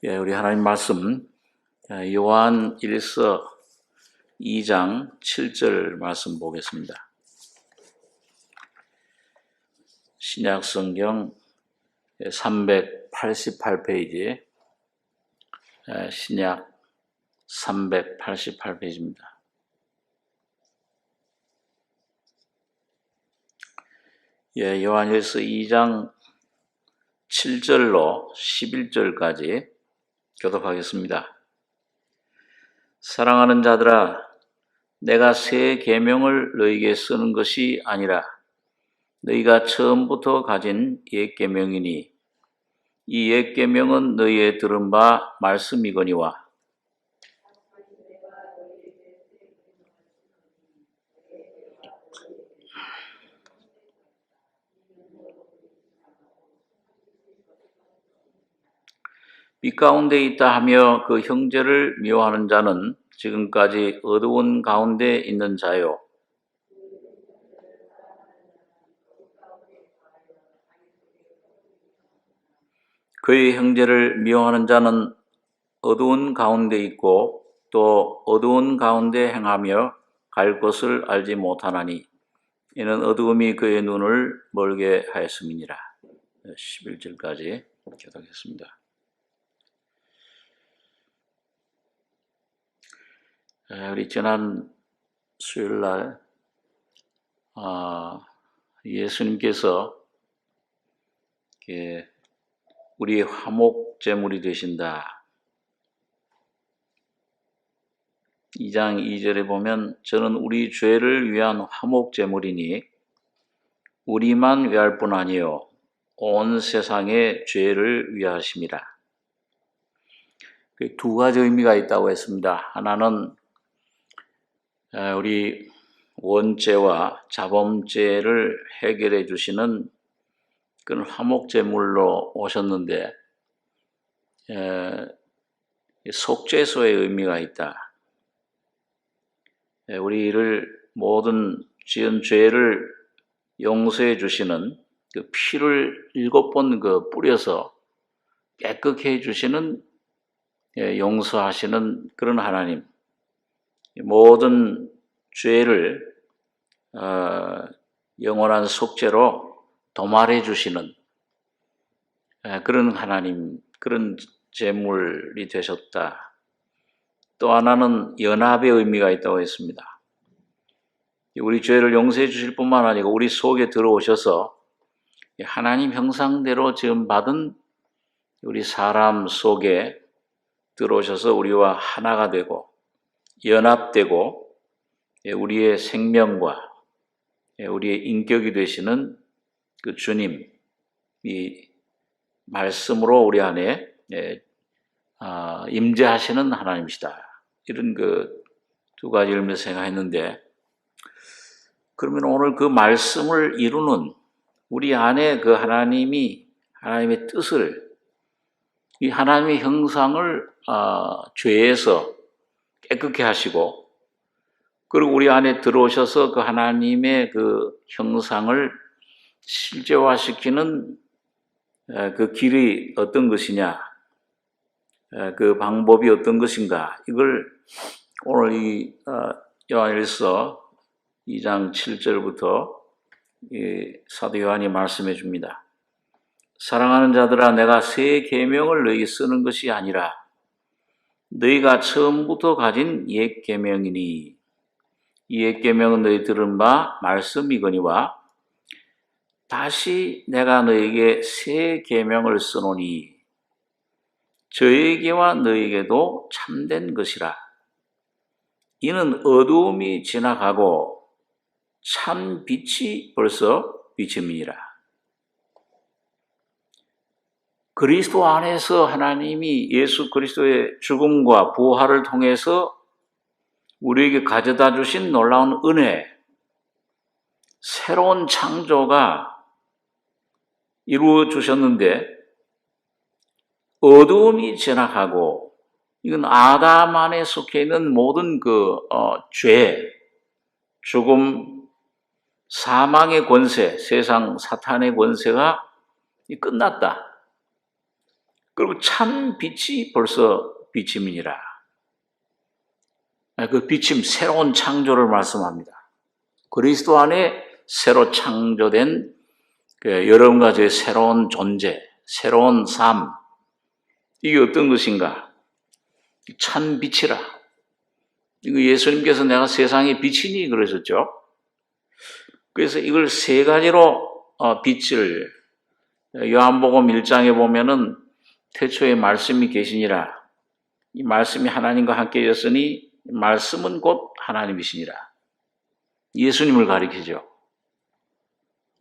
우리 하나님 말씀 요한 1서 2장 7절 말씀 보겠습니다. 신약 성경 388페이지, 신약 388페이지입니다. 요한 1서 2장 7절로 11절까지 교독하겠습니다. 사랑하는 자들아, 내가 새 계명을 너희에게 쓰는 것이 아니라 너희가 처음부터 가진 옛 계명이니 이 옛 계명은 너희의 들은 바 말씀이거니와 빛 가운데 있다 하며 그 형제를 미워하는 자는 지금까지 어두운 가운데 있는 자요. 그의 형제를 미워하는 자는 어두운 가운데 있고 또 어두운 가운데 행하며 갈 곳을 알지 못하나니 이는 어두움이 그의 눈을 멀게 하였음이니라. 11절까지 교독했습니다. 우리 지난 수요일날 예수님께서 우리의 화목제물이 되신다. 2장 2절에 보면 저는 우리 죄를 위한 화목제물이니 우리만 위할 뿐 아니요 온 세상의 죄를 위하심이라. 두 가지 의미가 있다고 했습니다. 하나는 우리 원죄와 자범죄를 해결해 주시는 그런 화목제물로 오셨는데 속죄소의 의미가 있다. 우리를 모든 지은 죄를 용서해 주시는 그 피를 7번 뿌려서 깨끗게 해 주시는 용서하시는 그런 하나님, 모든 죄를 영원한 속죄로 도말해 주시는 그런 하나님, 그런 제물이 되셨다. 또 하나는 연합의 의미가 있다고 했습니다. 우리 죄를 용서해 주실 뿐만 아니고 우리 속에 들어오셔서 하나님 형상대로 지금 받은 우리 사람 속에 들어오셔서 우리와 하나가 되고 연합되고 우리의 생명과 우리의 인격이 되시는 그 주님, 이 말씀으로 우리 안에 임재하시는 하나님이시다. 이런 두 가지 의미를 생각했는데, 그러면 오늘 그 말씀을 이루는 우리 안에 그 하나님의 뜻을, 이 하나님의 형상을 죄에서 깨끗게 하시고, 그리고 우리 안에 들어오셔서 그 하나님의 그 형상을 실제화시키는 그 길이 어떤 것이냐, 그 방법이 어떤 것인가, 이걸 오늘 이 요한일서 2장 7절부터 사도 요한이 말씀해 줍니다. 사랑하는 자들아, 내가 새 계명을 너희에게 쓰는 것이 아니라 너희가 처음부터 가진 옛 계명이니 이 옛 계명은 너희 들은 바 말씀이거니와 다시 내가 너희에게 새 계명을 쓰노니 저에게와 너희에게도 참된 것이라. 이는 어두움이 지나가고 참 빛이 벌써 비침이니라. 그리스도 안에서 하나님이 예수 그리스도의 죽음과 부활을 통해서 우리에게 가져다 주신 놀라운 은혜, 새로운 창조가 이루어 주셨는데 어두움이 지나가고, 이건 아담 안에 속해 있는 모든 죄, 죽음, 사망의 권세, 세상 사탄의 권세가 끝났다. 그리고 참 빛이 벌써 비침이니라. 그 비침, 새로운 창조를 말씀합니다. 그리스도 안에 새로 창조된 여러 가지의 새로운 존재, 새로운 삶, 이게 어떤 것인가? 참 빛이라. 이거 예수님께서 내가 세상의 빛이니 그러셨죠. 그래서 이걸 세 가지로 빛을 요한복음 1장에 보면은 태초에 말씀이 계시니라. 이 말씀이 하나님과 함께였으니 말씀은 곧 하나님이시니라. 예수님을 가리키죠.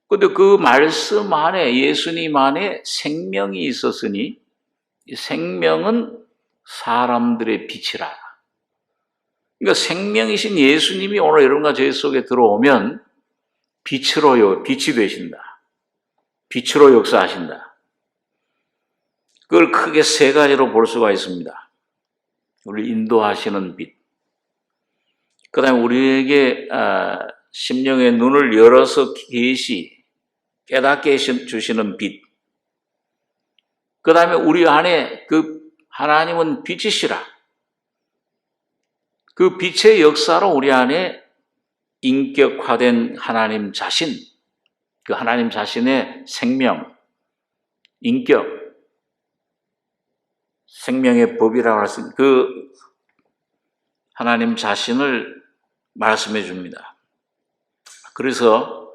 그런데 그 말씀 안에, 예수님 안에 생명이 있었으니 이 생명은 사람들의 빛이라. 그러니까 생명이신 예수님이 오늘 여러분과 제 속에 들어오면 빛이 되신다. 빛으로 역사하신다. 그걸 크게 세 가지로 볼 수가 있습니다. 우리 인도하시는 빛. 그 다음에 우리에게 심령의 눈을 열어서 깨닫게 주시는 빛. 그 다음에 우리 안에 그 하나님은 빛이시라. 그 빛의 역사로 우리 안에 인격화된 하나님 자신, 그 하나님 자신의 생명, 인격, 생명의 법이라고 할 수 있는 그 하나님 자신을 말씀해 줍니다. 그래서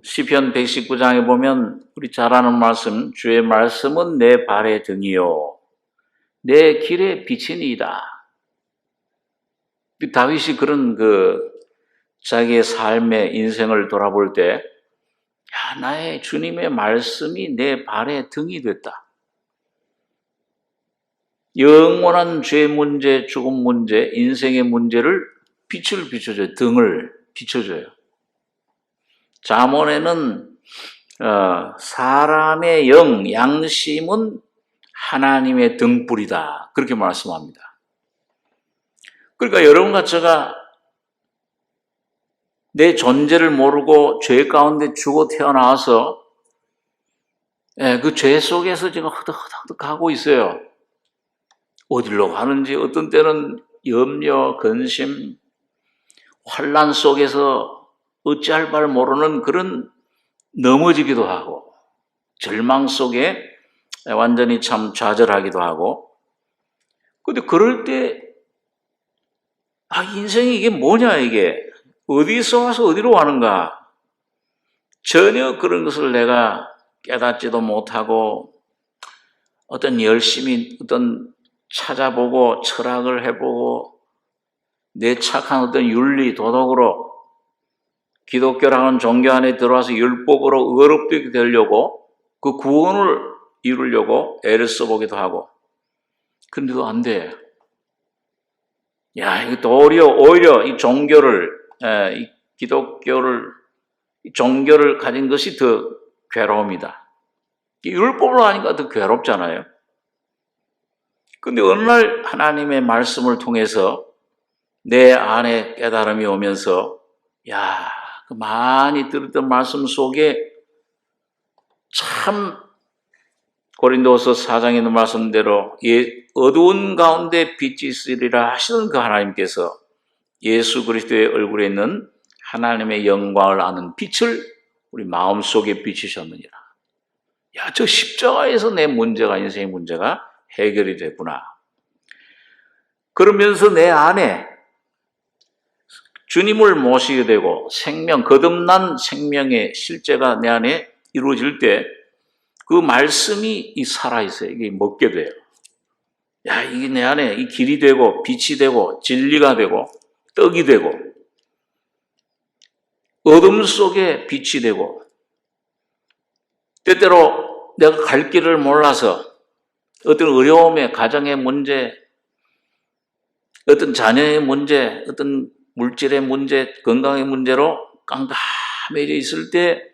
시편 119장에 보면 우리 잘 아는 말씀, 주의 말씀은 내 발의 등이요 내 길의 빛이니이다. 다윗이 그런 자기의 삶의 인생을 돌아볼 때, 나의 주님의 말씀이 내 발의 등이 됐다. 영원한 죄 문제, 죽음 문제, 인생의 문제를 빛을 비춰줘요. 등을 비춰줘요. 잠언에는 사람의 양심은 하나님의 등불이다. 그렇게 말씀합니다. 그러니까 여러분과 제가 내 존재를 모르고 죄 가운데 죽어 태어나서 그 죄 속에서 지금 허덕허덕 가고 있어요. 어디로 가는지 어떤 때는 염려, 근심, 환난 속에서 어찌할 바를 모르는 그런 넘어지기도 하고 절망 속에 완전히 참 좌절하기도 하고 근데 그럴 때 인생이 이게 뭐냐 이게 어디서 와서 어디로 가는가 전혀 그런 것을 내가 깨닫지도 못하고 어떤 열심히 어떤 찾아보고 철학을 해보고 내 착한 어떤 윤리 도덕으로 기독교라는 종교 안에 들어와서 율법으로 의롭게 되려고 그 구원을 이루려고 애를 써보기도 하고 근데도 안 돼. 이것도 오히려 이 종교를 이 기독교를 이 종교를 가진 것이 더 괴로움이다. 율법으로 하니까 더 괴롭잖아요. 근데 어느 날 하나님의 말씀을 통해서 내 안에 깨달음이 오면서 그 많이 들었던 말씀 속에 참 고린도서 4장에 있는 말씀대로 어두운 가운데 빛이 있으리라 하시는 그 하나님께서 예수 그리스도의 얼굴에 있는 하나님의 영광을 아는 빛을 우리 마음속에 비치셨느니라. 저 십자가에서 내 문제가 인생의 문제가 해결이 됐구나. 그러면서 내 안에 주님을 모시게 되고 거듭난 생명의 실제가 내 안에 이루어질 때 그 말씀이 살아있어요. 이게 먹게 돼요. 이게 내 안에 이 길이 되고 빛이 되고 진리가 되고 떡이 되고 어둠 속에 빛이 되고 때때로 내가 갈 길을 몰라서 어떤 어려움의 가정의 문제, 어떤 자녀의 문제, 어떤 물질의 문제, 건강의 문제로 깜깜해져 있을 때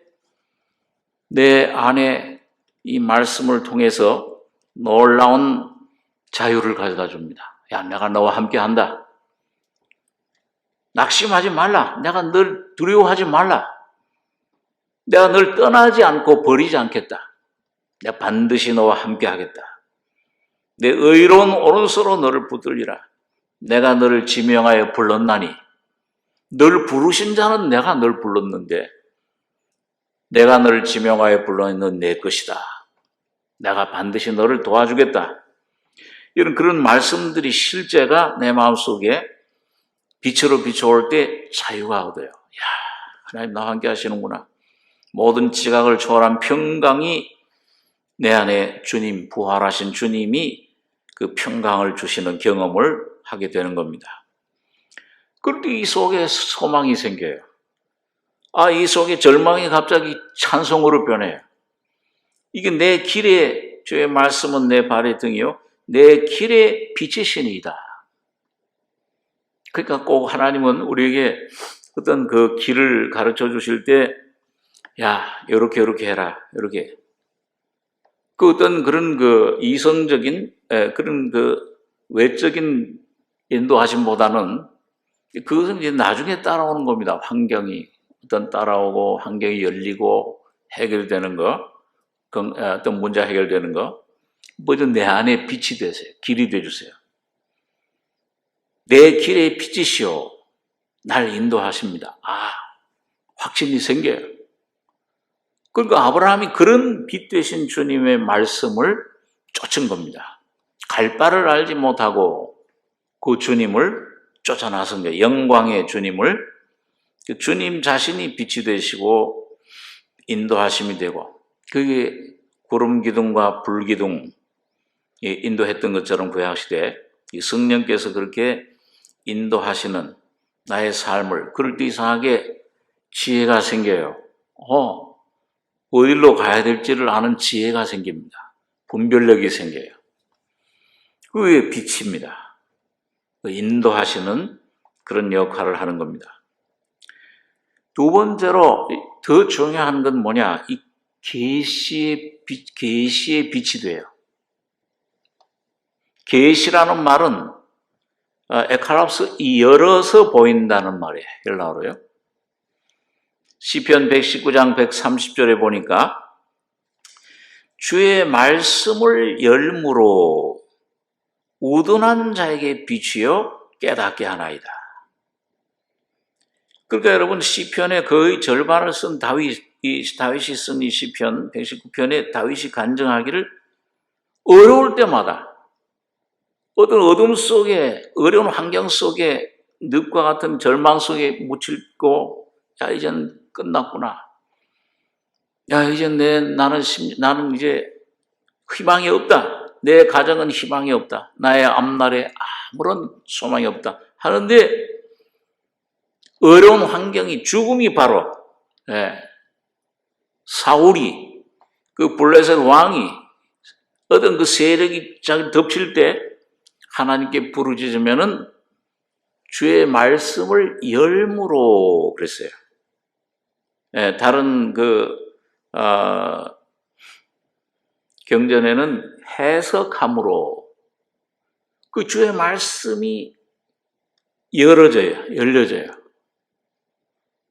내 안에 이 말씀을 통해서 놀라운 자유를 가져다 줍니다. 내가 너와 함께 한다. 낙심하지 말라. 내가 널 두려워하지 말라. 내가 널 떠나지 않고 버리지 않겠다. 내가 반드시 너와 함께 하겠다. 내 의로운 오른손으로 너를 붙들리라. 내가 너를 지명하여 불렀나니 널 부르신 자는 내가 널 불렀는데 내가 너를 지명하여 불렀는 내 것이다. 내가 반드시 너를 도와주겠다. 이런 그런 말씀들이 실제가 내 마음속에 빛으로 비춰올 때 자유가 얻어요. 야, 하나님 나와 함께 하시는구나. 모든 지각을 초월한 평강이 내 안에 주님, 부활하신 주님이 그 평강을 주시는 경험을 하게 되는 겁니다. 그럴 때 이 속에 소망이 생겨요. 이 속에 절망이 갑자기 찬송으로 변해요. 이게 내 길에, 주의 말씀은 내 발의 등이요 내 길에 빛이시니이다. 그러니까 꼭 하나님은 우리에게 어떤 그 길을 가르쳐 주실 때, 야, 요렇게 해라, 요렇게. 그 어떤 그런 그 이성적인, 그런 그 외적인 인도하심보다는 그것은 이제 나중에 따라오는 겁니다. 환경이 어떤 따라오고, 환경이 열리고, 해결되는 거, 어떤 문제 해결되는 거. 뭐든 내 안에 빛이 되세요. 길이 되주세요. 내 길에 빛이시오. 날 인도하십니다. 확신이 생겨요. 그러니까 아브라함이 그런 빛 되신 주님의 말씀을 쫓은 겁니다. 갈 바를 알지 못하고 그 주님을 쫓아 나선 거예요. 영광의 주님을. 주님 자신이 빛이 되시고 인도하심이 되고, 그게 구름 기둥과 불 기둥 인도했던 것처럼 구약시대 성령께서 그렇게 인도하시는 나의 삶을, 그럴 때 이상하게 지혜가 생겨요. 어디로 가야 될지를 아는 지혜가 생깁니다. 분별력이 생겨요. 그게 빛입니다. 인도하시는 그런 역할을 하는 겁니다. 두 번째로 더 중요한 건 뭐냐? 이 계시의 빛이 돼요. 계시라는 말은 에카랍스, 열어서 보인다는 말이에요. 헬라어로요. 시편 119장 130절에 보니까 주의 말씀을 열무로 우둔한 자에게 비추어 깨닫게 하나이다. 그러니까 여러분, 시편의 거의 절반을 쓴 다윗이 쓴 이 시편 119편에 다윗이 간증하기를 어려울 때마다 어떤 어둠 속에, 어려운 환경 속에, 늪과 같은 절망 속에 묻히고, 야, 이젠 끝났구나. 야, 이제 나는 이제 희망이 없다. 내 가정은 희망이 없다. 나의 앞날에 아무런 소망이 없다. 하는데, 어려운 환경이, 죽음이 바로, 사울이, 그 블레셋 왕이, 어떤 그 세력이 자기 덮칠 때, 하나님께 부르짖으면은 주의 말씀을 열무로 그랬어요. 다른 경전에는 해석함으로 그 주의 말씀이 열려져요.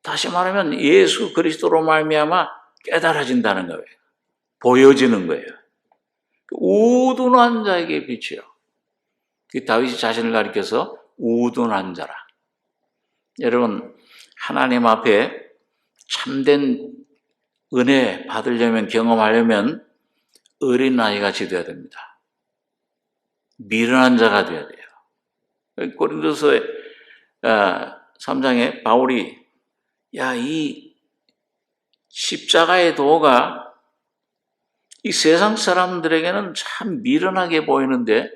다시 말하면 예수 그리스도로 말미암아 깨달아진다는 거예요. 보여지는 거예요. 우둔한 자에게 빛이요. 다윗이 자신을 가리켜서 우둔한 자라. 여러분, 하나님 앞에 참된 은혜 받으려면, 경험하려면 어린아이같이 되어야 됩니다. 미련한 자가 되어야 돼요. 고린도서 3장에 바울이, 이 십자가의 도가 이 세상 사람들에게는 참 미련하게 보이는데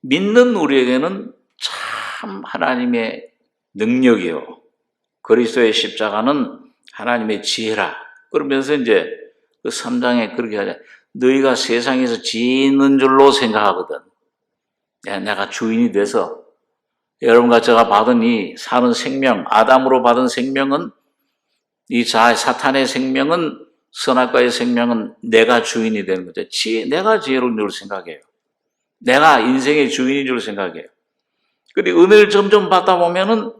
믿는 우리에게는 참 하나님의 능력이요. 그리스도의 십자가는 하나님의 지혜라. 그러면서 이제 그 3장에 그렇게 하자. 너희가 세상에서 지혜 있는 줄로 생각하거든. 내가 주인이 돼서 여러분과 제가 받은 이 사는 생명, 아담으로 받은 생명은, 이 사탄의 생명은, 선악과의 생명은 내가 주인이 되는 거죠. 내가 지혜로운 줄 생각해요. 내가 인생의 주인인 줄 생각해요. 근데 은혜를 점점 받다 보면은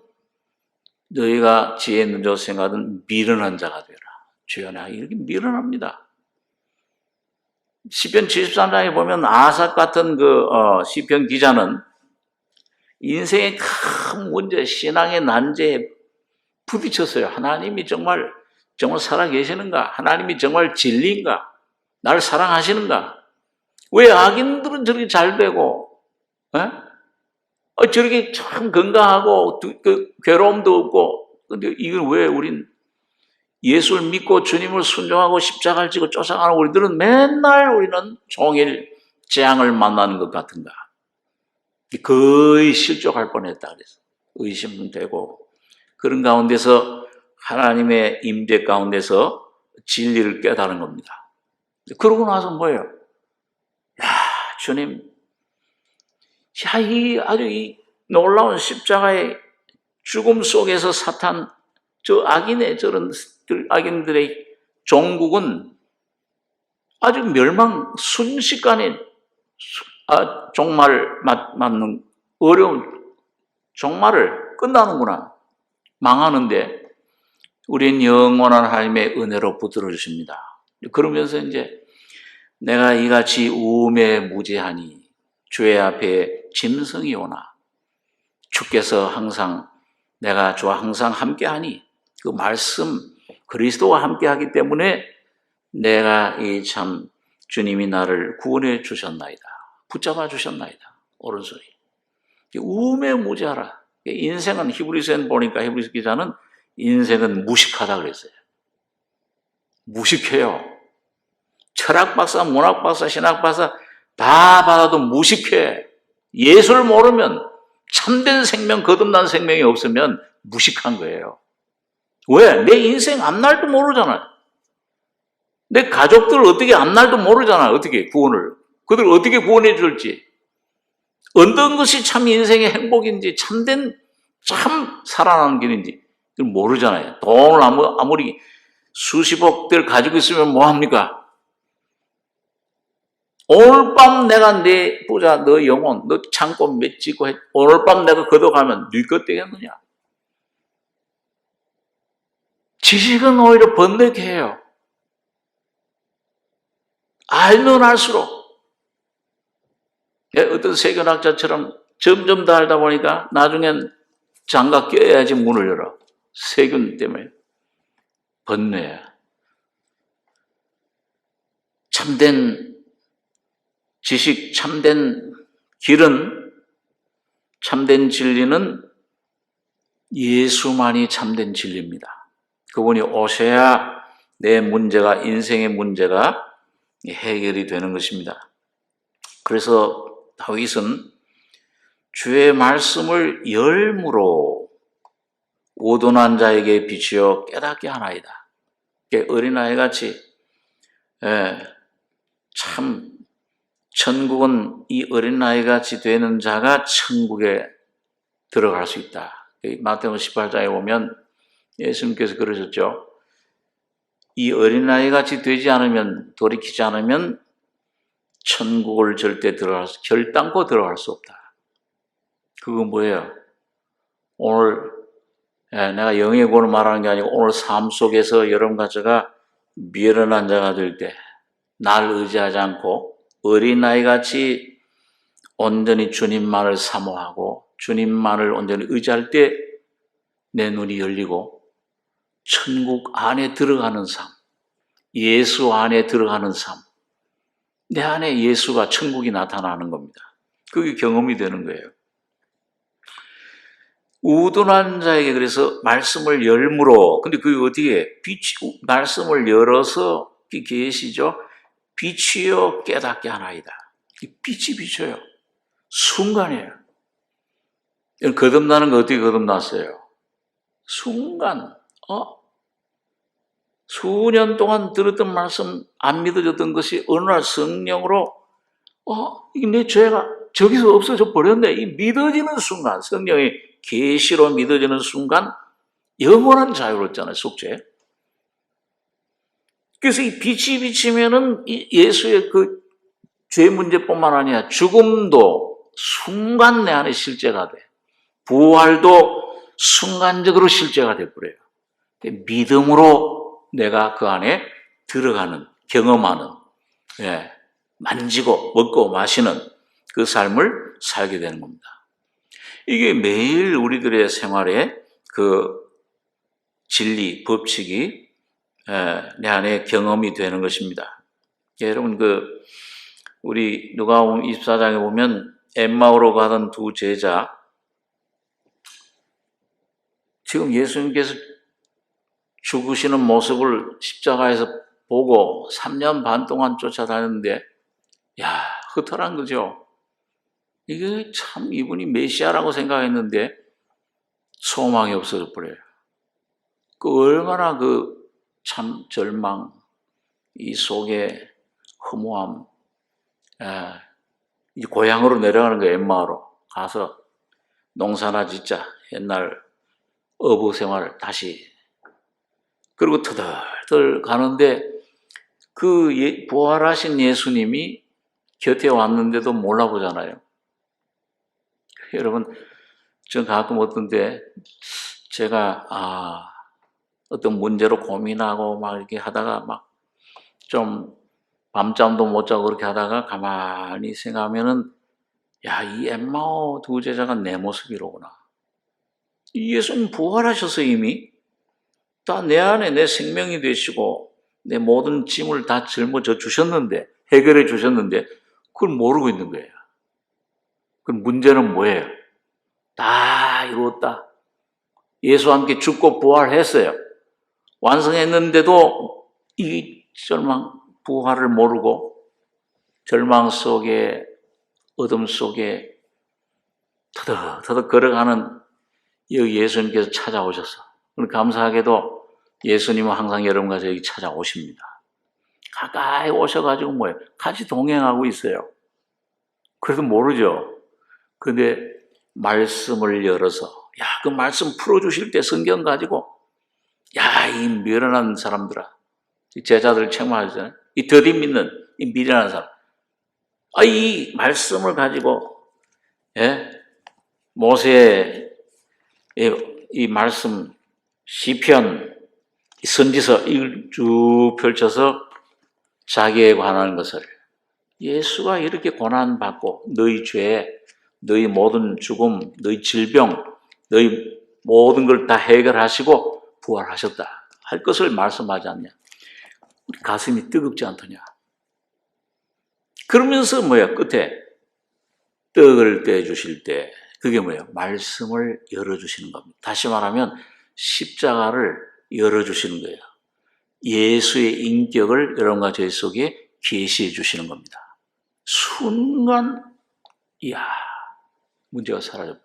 너희가 지혜 있는 줄 생각하던 미련한 자가 되라. 주여, 나 이렇게 미련합니다. 시편 73장에 보면 아삭 같은 시편 기자는 인생의 큰 문제, 신앙의 난제에 부딪혔어요. 하나님이 정말 살아계시는가? 하나님이 정말 진리인가? 나를 사랑하시는가? 왜 악인들은 저렇게 잘 되고, 저렇게 참 건강하고, 괴로움도 없고, 근데 이건 왜 우린 예수를 믿고 주님을 순종하고 십자가를 지고 쫓아가는 우리들은 맨날 우리는 종일 재앙을 만나는 것 같은가? 거의 실족할 뻔했다 그래서 의심되고 그런 가운데서 하나님의 임재 가운데서 진리를 깨달은 겁니다. 그러고 나서 뭐예요? 야, 주님, 이 놀라운 십자가의 죽음 속에서 사탄, 저 악인의 저런 악인들의 종국은 아주 순식간에 종말을 맞는 어려운 종말을 끝나는구나. 망하는데 우린 영원한 하나님의 은혜로 붙들어 주십니다. 그러면서 이제 내가 이같이 우음에 무죄하니 주의 앞에 짐승이 오나 주께서 항상 내가 주와 항상 함께하니 그 말씀 그리스도와 함께하기 때문에 내가 이 참 주님이 나를 구원해 주셨나이다. 붙잡아 주셨나이다. 오른손이. 우음에 무죄하라. 인생은 히브리서에 보니까 히브리서 기자는 인생은 무식하다 그랬어요. 무식해요. 철학 박사, 문학 박사, 신학 박사 다 받아도 무식해. 예수를 모르면 참된 생명, 거듭난 생명이 없으면 무식한 거예요. 왜? 내 인생 앞날도 모르잖아요. 내 가족들 어떻게 앞날도 모르잖아요. 어떻게 구원을. 그들 어떻게 구원해 줄지. 어떤 것이 참 인생의 행복인지 참된 참 살아나는 길인지 모르잖아요. 돈을 아무리 수십억들 가지고 있으면 뭐합니까? 오늘 밤 내가 내 부자, 너 영혼, 너 창고 맺히고 오늘 밤 내가 걷어가면 네 것 되겠느냐? 지식은 오히려 번뇌케 해요. 알면 알수록. 어떤 세균학자처럼 점점 더 알다 보니까 나중엔 장갑 껴야지 문을 열어. 세균 때문에. 번뇌야. 참된 지식, 참된 길은, 참된 진리는 예수만이 참된 진리입니다. 그분이 오셔야 내 문제가, 인생의 문제가 해결이 되는 것입니다. 그래서 다윗은 주의 말씀을 열무로 오도난 자에게 비추어 깨닫게 하나이다. 어린아이같이 참 천국은 이 어린아이같이 되는 자가 천국에 들어갈 수 있다. 마태복음 18장에 보면 예수님께서 그러셨죠. 이 어린아이같이 되지 않으면, 돌이키지 않으면 천국을 결단코 들어갈 수 없다. 그건 뭐예요? 오늘 내가 영의 구원을 말하는 게 아니고 오늘 삶 속에서 여러분과 제가 미련한 자가 될 때 날 의지하지 않고 어린아이같이 온전히 주님만을 사모하고 주님만을 온전히 의지할 때 내 눈이 열리고 천국 안에 들어가는 삶, 예수 안에 들어가는 삶, 내 안에 예수가 천국이 나타나는 겁니다. 그게 경험이 되는 거예요. 우둔한 자에게 그래서 말씀을 열므로, 근데 그게 어떻게 말씀을 열어서 계시죠? 비추어 깨닫게 하나이다. 빛이 비춰요. 순간이에요. 거듭나는 거 어떻게 거듭났어요? 순간, 수년 동안 들었던 말씀 안 믿어졌던 것이 어느 날 성령으로 이게 내 죄가 저기서 없어져 버렸네. 이 믿어지는 순간, 성령의 계시로 믿어지는 순간 영원한 자유로 있잖아요. 속죄. 그래서 이 빛이 비치면은 예수의 그 죄 문제뿐만 아니라 죽음도 순간 내 안에 실제가 돼. 부활도 순간적으로 실제가 돼버려요. 믿음으로 내가 그 안에 들어가는, 경험하는. 예. 만지고 먹고 마시는 그 삶을 살게 되는 겁니다. 이게 매일 우리들의 생활에 그 진리, 법칙이 내 안에 경험이 되는 것입니다. 여러분, 우리 누가복음 24장에 보면 엠마오로 가던 두 제자, 지금 예수님께서 죽으시는 모습을 십자가에서 보고 3년 반 동안 쫓아다녔는데, 허탈한 거죠. 이게 참 이분이 메시아라고 생각했는데 소망이 없어져 버려요. 얼마나 참 절망, 이 속에 허무함, 이 고향으로 내려가는 거예요. 엠마오로 가서 농사나 짓자, 옛날 어부 생활을 다시. 그리고 터덜터덜 가는데 부활하신 예수님이 곁에 왔는데도 몰라보잖아요. 여러분, 전 가끔 어떤데 제가 어떤 문제로 고민하고 막 이렇게 하다가 막 좀 밤잠도 못 자고 그렇게 하다가 가만히 생각하면은 이 엠마오 두 제자가 내 모습이로구나. 예수님 부활하셔서 이미 다 내 안에 내 생명이 되시고 내 모든 짐을 다 짊어져 주셨는데, 해결해 주셨는데 그걸 모르고 있는 거예요. 그럼 문제는 뭐예요? 다 이루었다. 예수와 함께 죽고 부활했어요. 완성했는데도 이 부활을 모르고 절망 속에, 어둠 속에 터득터득 걸어가는 여기 예수님께서 찾아오셔서, 감사하게도 예수님은 항상 여러분과 저에게 찾아오십니다. 가까이 오셔가지고 뭐예요? 같이 동행하고 있어요. 그래도 모르죠. 근데 말씀을 열어서, 그 말씀 풀어주실 때 성경 가지고, 이 미련한 사람들아, 이 제자들 책망하잖아요. 이 더디 믿는 이 미련한 사람. 이 말씀을 가지고, 모세의 이 말씀, 시편, 선지서 이걸 쭉 펼쳐서 자기에 관한 것을, 예수가 이렇게 고난받고 너희 죄, 너희 모든 죽음, 너희 질병, 너희 모든 걸 다 해결하시고 부활하셨다 할 것을 말씀하지 않냐. 우리 가슴이 뜨겁지 않더냐. 그러면서 끝에 떡을 떼주실 때 그게 말씀을 열어주시는 겁니다. 다시 말하면 십자가를 열어주시는 거예요. 예수의 인격을 여러분과 저희 속에 계시해 주시는 겁니다. 순간 문제가 사라져버려요.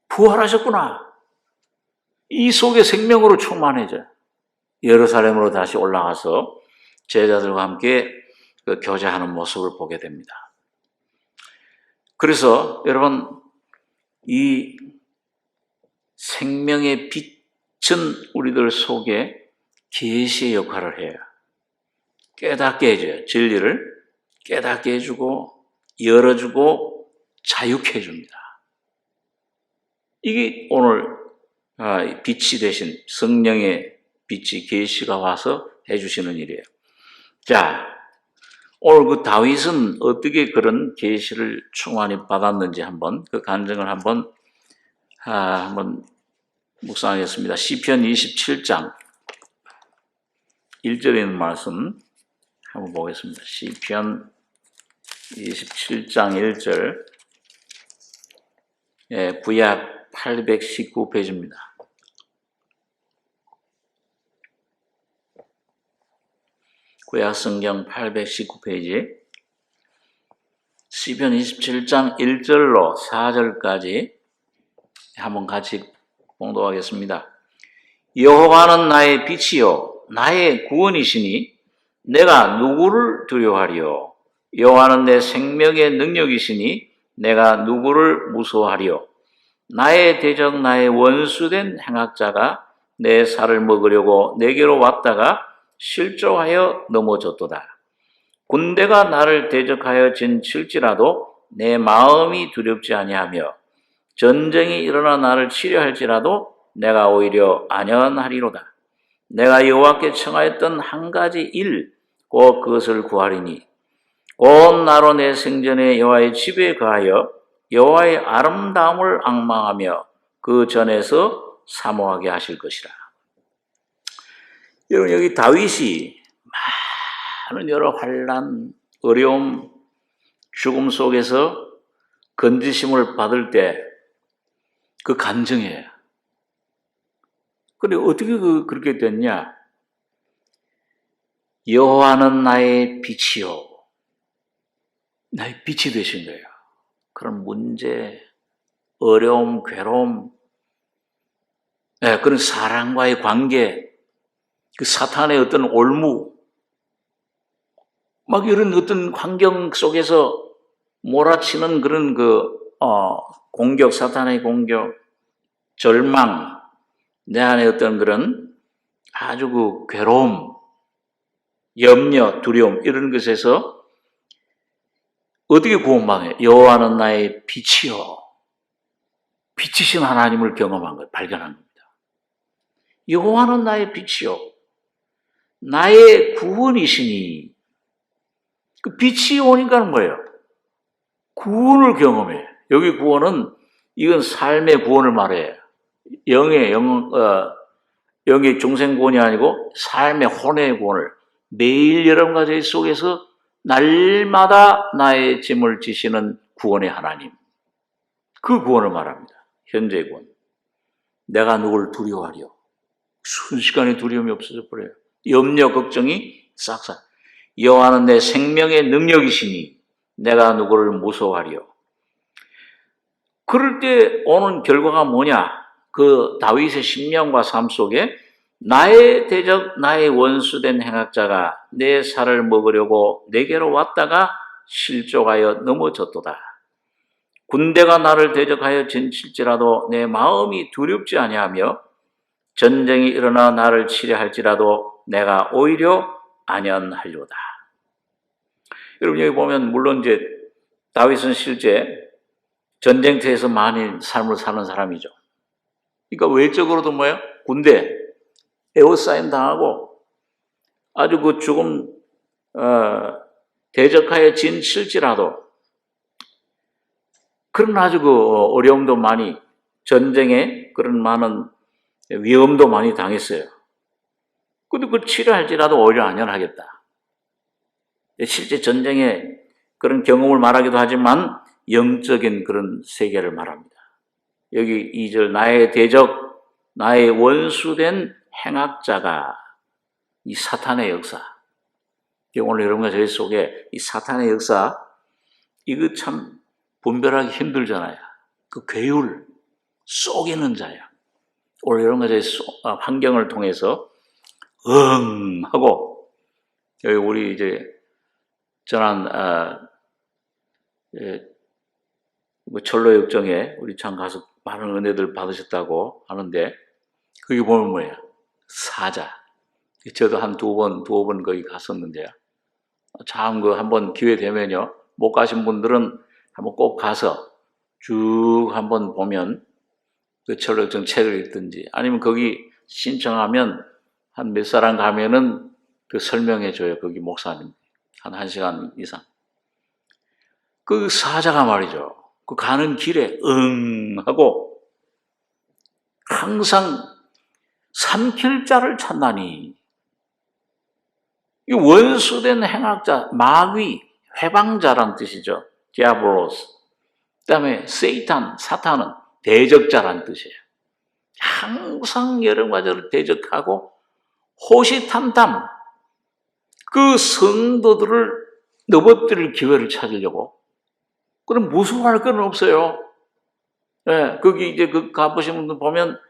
부활하셨구나. 이 속에 생명으로 충만해져요. 예루살렘으로 다시 올라가서 제자들과 함께 교제하는 모습을 보게 됩니다. 그래서 여러분, 이 생명의 빛은 우리들 속에 계시의 역할을 해요. 깨닫게 해줘요. 진리를 깨닫게 해주고 열어주고 자유케 해줍니다. 이게 오늘 빛이 되신 성령의 빛이 계시가 와서 해주시는 일이에요. 자, 오늘 다윗은 어떻게 그런 계시를 충만히 받았는지 한번 그 간증을 한번 묵상하겠습니다. 시편 27장 1절에 있는 말씀 한번 보겠습니다. 시편 27장 1절, 구약 819페이지입니다. 구약 성경 819페이지, 시편 27장 1절로 4절까지 한번 같이 봉독하겠습니다. 여호와는 나의 빛이요 나의 구원이시니 내가 누구를 두려워하리요. 여호와는 내 생명의 능력이시니 내가 누구를 무서워하리요. 나의 대적 나의 원수된 행악자가 내 살을 먹으려고 내게로 왔다가 실족하여 넘어졌도다. 군대가 나를 대적하여 진칠지라도 내 마음이 두렵지 아니하며 전쟁이 일어나 나를 치려할지라도 내가 오히려 안연하리로다. 내가 여호와께 청하였던 한 가지 일, 곧 그것을 구하리니 온 나로 내 생전에 여호와의 집에 거하여 여호와의 아름다움을 앙망하며 그 전에서 사모하게 하실 것이라. 여러분, 여기 다윗이 많은 여러 환난, 어려움, 죽음 속에서 건지심을 받을 때 그 간증이에요. 근데 어떻게 그렇게 됐냐? 여호와는 나의 빛이요, 나의 빛이 되신 거예요. 그런 문제, 어려움, 괴로움, 그런 사랑과의 관계, 그 사탄의 어떤 올무, 막 이런 어떤 환경 속에서 몰아치는 그런 공격, 사탄의 공격, 절망, 내 안에 어떤 그런 아주 그 괴로움, 염려, 두려움, 이런 것에서 어떻게 구원받아요? 여호와는 나의 빛이요, 빛이신 하나님을 경험한 거예요. 발견한 겁니다. 여호와는 나의 빛이요, 나의 구원이시니. 그 빛이 오니까 뭐예요? 구원을 경험해. 여기 구원은, 이건 삶의 구원을 말해요. 영의 중생 구원이 아니고 삶의 혼의 구원을, 매일 여러분과 저희 속에서 날마다 나의 짐을 지시는 구원의 하나님, 그 구원을 말합니다. 현재 구원. 내가 누굴 두려워하려? 순식간에 두려움이 없어져 버려요. 염려, 걱정이 싹싹. 여호와는 내 생명의 능력이시니 내가 누구를 무서워하려? 그럴 때 오는 결과가 뭐냐? 그 다윗의 심령과 삶 속에 나의 대적, 나의 원수된 행악자가 내 살을 먹으려고 내게로 왔다가 실족하여 넘어졌도다. 군대가 나를 대적하여 전칠지라도 내 마음이 두렵지 아니하며 전쟁이 일어나 나를 치려 할지라도 내가 오히려 안연하려다. 여러분, 여기 보면 물론 이제 다윗은 실제 전쟁터에서 많이 삶을 사는 사람이죠. 그러니까 외적으로도 뭐예요? 군대 에워싸임 당하고 아주 그 죽음 대적하여 진칠지라도 그런 아주 그 어려움도 많이, 전쟁에 그런 많은 위험도 많이 당했어요. 근데 그걸 치료할지라도 오히려 안연하겠다. 실제 전쟁의 그런 경험을 말하기도 하지만 영적인 그런 세계를 말합니다. 여기 2절, 나의 대적, 나의 원수된 행악자가, 이 사탄의 역사. 오늘 여러분과 저희 속에 이 사탄의 역사, 이거 참 분별하기 힘들잖아요. 그 괴율, 속이는 자야. 오늘 여러분과 저희 환경을 통해서 하고, 여기 우리 이제 전한 철로 역정에 우리 참 가서 많은 은혜들 받으셨다고 하는데, 거기 보면 뭐예요? 사자. 저도 한 두어 번 거기 갔었는데요. 참 그 한번 기회 되면요, 못 가신 분들은 한번 꼭 가서 쭉 한번 보면, 그 철로 역정 책을 읽든지 아니면 거기 신청하면 한 몇 사람 가면은 그 설명해 줘요. 거기 목사님. 한 1시간 이상. 그 사자가 말이죠, 그 가는 길에 하고 항상 삼킬 자를 찾나니. 이 원수된 행악자, 마귀, 회방자란 뜻이죠. 디아블로스. 그다음에 세이탄, 사탄은 대적자란 뜻이에요. 항상 여러분과 저를 대적하고 호시탐탐 그 성도들을 넘어뜨릴 기회를 찾으려고. 그럼 무서워할 건 없어요. 거기 이제 그 가보신 분들 보면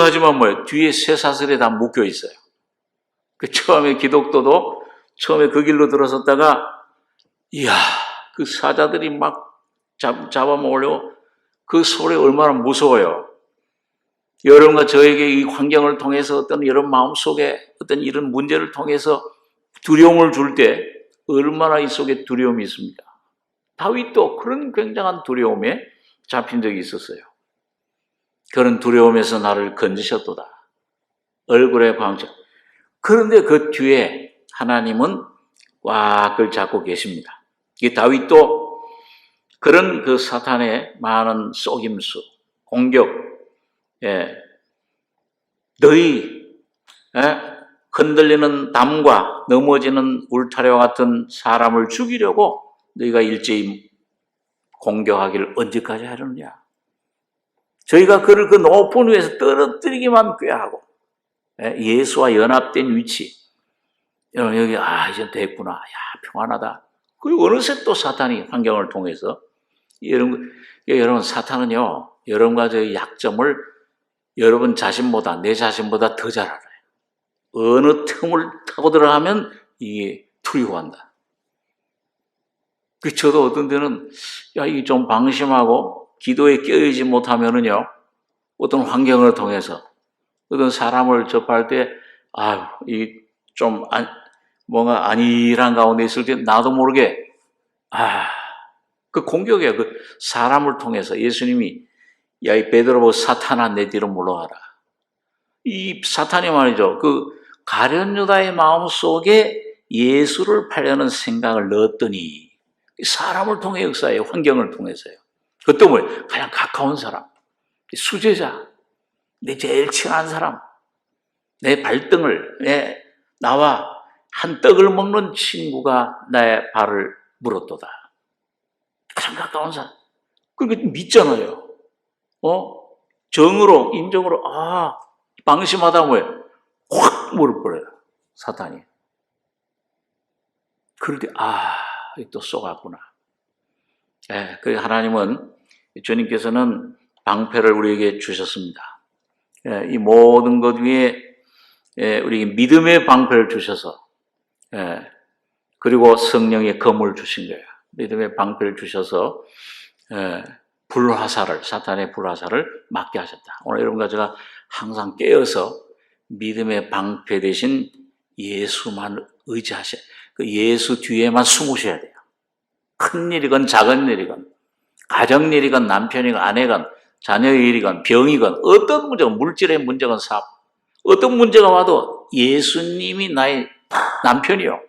하지만 뭐예요? 뒤에 쇠사슬에 다 묶여 있어요. 그 처음에 기독도도 처음에 그 길로 들어섰다가, 이야, 그 사자들이 막 잡아먹으려고, 그 소리 얼마나 무서워요. 여러분과 저에게 이 환경을 통해서 어떤 이런 마음속에 어떤 이런 문제를 통해서 두려움을 줄 때 얼마나 이 속에 두려움이 있습니다. 다윗도 그런 굉장한 두려움에 잡힌 적이 있었어요. 그런 두려움에서 나를 건지셨도다. 얼굴에 광채. 그런데 그 뒤에 하나님은 꽉 그걸 잡고 계십니다. 이 다윗도 그런 그 사탄의 많은 속임수, 공격, 너희 흔들리는 담과 넘어지는 울타리와 같은 사람을 죽이려고 너희가 일제히 공격하기를 언제까지 하려느냐. 저희가 그를 그 높은 위에서 떨어뜨리기만 꾀하고 예수와 연합된 위치. 여러분 여기 이제 됐구나. 야 평안하다. 그리고 어느새 또 사탄이 환경을 통해서 여러분 사탄은요 여러분과 저의 약점을 여러분 자신보다 내 자신보다 더 잘 알아요. 어느 틈을 타고 들어가면 이게 투리고한다. 저도 어떤 때는 이게 좀 방심하고 기도에 깨어있지 못하면은요 어떤 환경을 통해서 어떤 사람을 접할 때 이 좀 뭔가 안일한 가운데 있을 때 나도 모르게 그 공격이에요. 그 사람을 통해서 예수님이 야 이 베드로 사탄아 내 뒤로 물러가라. 이 사탄이 말이죠. 그 가룟 유다의 마음 속에 예수를 팔려는 생각을 넣었더니 사람을 통해 역사해요. 환경을 통해서요. 그 때문에 가장 가까운 사람, 수제자, 내 제일 친한 사람, 내 발등을 나와 한 떡을 먹는 친구가 나의 발을 물었도다. 가장 가까운 사람. 그러니까 믿잖아요. 정으로, 인정으로, 방심하다 보면 확 물어버려요. 사탄이. 그럴 때, 또 쏘갔구나. 그 하나님은, 주님께서는 방패를 우리에게 주셨습니다. 이 모든 것 위에 우리 믿음의 방패를 주셔서, 그리고 성령의 검을 주신 거예요. 믿음의 방패를 주셔서, 사탄의 불화살을 막게 하셨다. 오늘 여러분과 제가 항상 깨어서 믿음의 방패 대신 예수만 의지하셔야 돼요. 그 예수 뒤에만 숨으셔야 돼요. 큰 일이건 작은 일이건 가정 일이건 남편이건 아내건 자녀의 일이건 병이건 어떤 문제건 물질의 문제건 사업 어떤 문제가 와도 예수님이 나의 남편이요.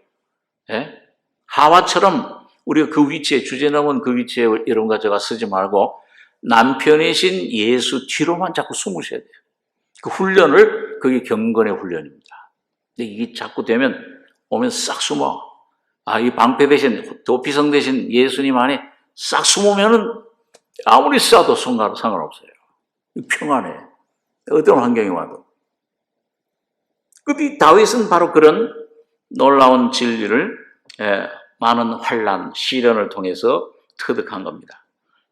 하와처럼 우리가 그 위치에 주제넘은 그 위치에 여러분과 제가 쓰지 말고 남편이신 예수 뒤로만 자꾸 숨으셔야 돼요. 그 훈련을 그게 경건의 훈련입니다. 근데 이게 자꾸 되면 오면 싹 숨어. 이 방패 대신 도피성 대신 예수님 안에 싹 숨으면은 아무리 쏴도 상관없어요. 평안해. 어떤 환경이 와도. 근데 다윗은 바로 그런 놀라운 진리를 많은 환난, 시련을 통해서 터득한 겁니다.